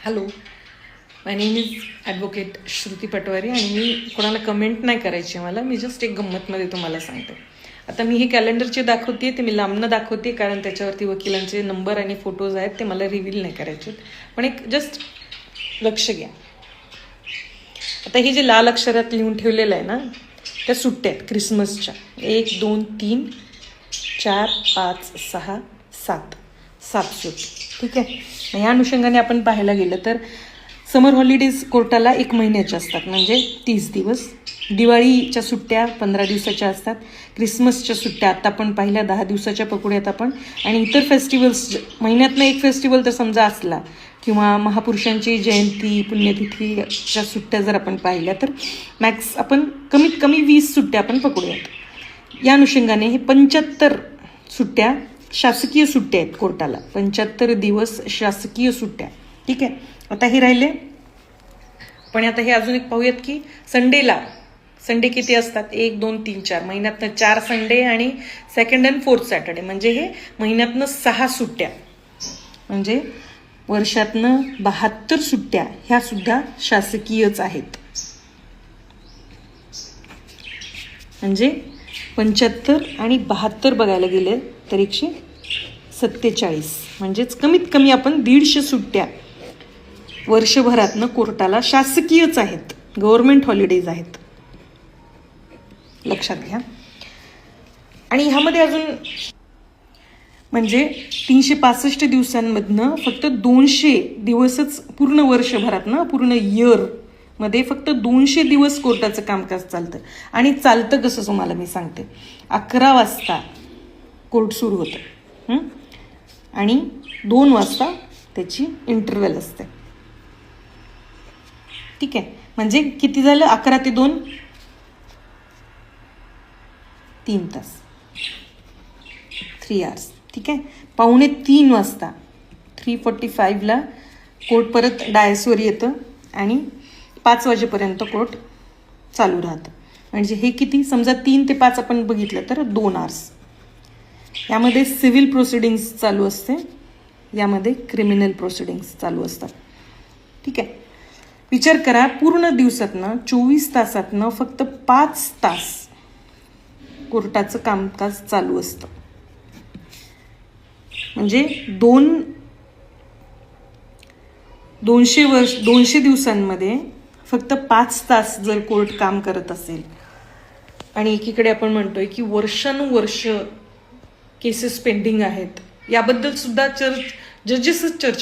Hello, my name is advocate Shruti Patwari आणि मी कोणाला कमेंट नाही करायची मला, मी जस्ट एक गंमतमध्ये तुम्हाला सांगते. आता मी हे कॅलेंडरचे दाखवते, ते मी लांबनं दाखवते कारण त्याच्यावरती वकिलांचे नंबर आणि फोटोज आहेत, ते मला रिव्हील नाही करायचे. पण एक जस्ट लक्ष घ्या. आता हे जे लाल अक्षरात लिहून ठेवलेलं आहे ना, त्या सुट्ट्या आहेत क्रिसमसच्या. 1 2 3 4 5 6 7 7 सुट्टी. ठीक आहे. या अनुषंगाने आपण पाहायला गेलं तर समर हॉलिडेज कोर्टाला 1 महिन्याच्या असतात, म्हणजे 30 दिवस. दिवाळीच्या सुट्ट्या 15 दिवसाच्या असतात. क्रिसमसच्या सुट्ट्या आता आपण पाहिल्या 10 दिवसाच्या पकडूयात आपण. आणि इतर फेस्टिवल्स महिन्यातनं एक फेस्टिवल तर समजा असला किंवा महापुरुषांची जयंती पुण्यतिथीच्या सुट्ट्या जर आपण पाहिल्या तर मॅक्स आपण कमीत कमी 20 सुट्ट्या आपण पकडूयात. या अनुषंगाने हे 75 सुट्ट्या शासकीय सुट्ट्या आहेत कोर्टाला. 75 दिवस शासकीय सुट्ट्या. ठीक आहे. आता हे राहिले. पण आता हे अजून एक पाहूयात की संडे किती असतात. 1 2 3 4 महिन्यातनं 4 संडे आणि सेकंड अँड फोर्थ सॅटर्डे, म्हणजे हे महिन्यातनं 6 सुट्ट्या, म्हणजे वर्षातनं 72 सुट्ट्या ह्या सुद्धा शासकीयच आहेत. म्हणजे 75 आणि 72 बघायला गेले तर 147, म्हणजेच कमीत कमी आपण 150 सुट्ट्या वर्षभरातनं कोर्टाला शासकीयच आहेत, गव्हर्नमेंट हॉलिडेज आहेत. लक्षात घ्या. आणि ह्यामध्ये अजून म्हणजे 365 दिवसांमधनं फक्त 200 दिवसच पूर्ण वर्षभरातनं, पूर्ण इयरमध्ये फक्त 200 दिवस कोर्टाचं कामकाज चालतं. आणि चालतं कसं तुम्हाला मी सांगते. 11 वाजता कोर्ट सुरू होतं आणि 2 वाजता त्याची इंटरव्हल असते. ठीक आहे. म्हणजे किती झालं. 11 ते 2 3 तास, 3 hours. ठीक आहे. 2:45 वाजता 3:45ला कोर्ट परत डायसवर येतं आणि 5 वाजेपर्यंत कोर्ट चालू राहतं. म्हणजे हे किती, समजा 3 ते 5 आपण बघितलं तर 2 hours. यामध्ये सिव्हिल प्रोसिडिंग्स चालू असते, यामध्ये क्रिमिनल प्रोसिडिंग्स चालू असतात. ठीक आहे. विचार करा, पूर्ण दिवसातनं 24 तासातनं फक्त 5 तास कोर्टाचं कामकाज चालू असतं. म्हणजे 200 दिवसांमध्ये फक्त 5 तास जर कोर्ट काम करत असेल आणि एकीकडे आपण म्हणतोय की वर्षानुवर्ष केसेस पेंडिंग आहेत, याबद्दल सुद्धा जजेसच चर्चा